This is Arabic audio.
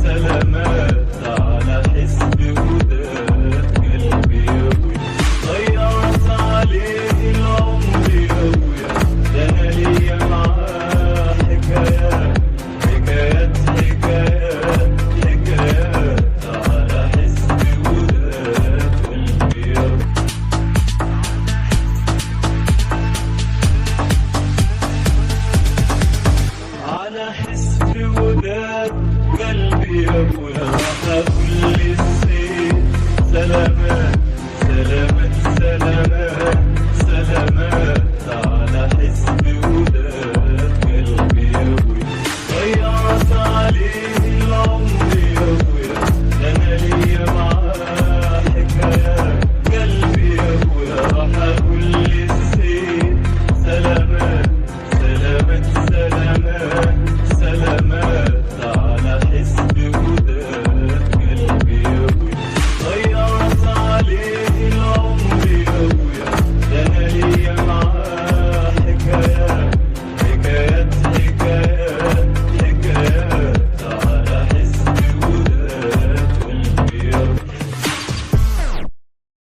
سلامات على حسب وداد قلبي يا ابويا، ضيعت عليه العمر يا ابويا، ده انا ليا معاه حكايات حكايات حكايات حكايات على حسب وداد قلبي يا ابويا. على حسب وداد قلبي يا ابويا، راح كل السنين سلامات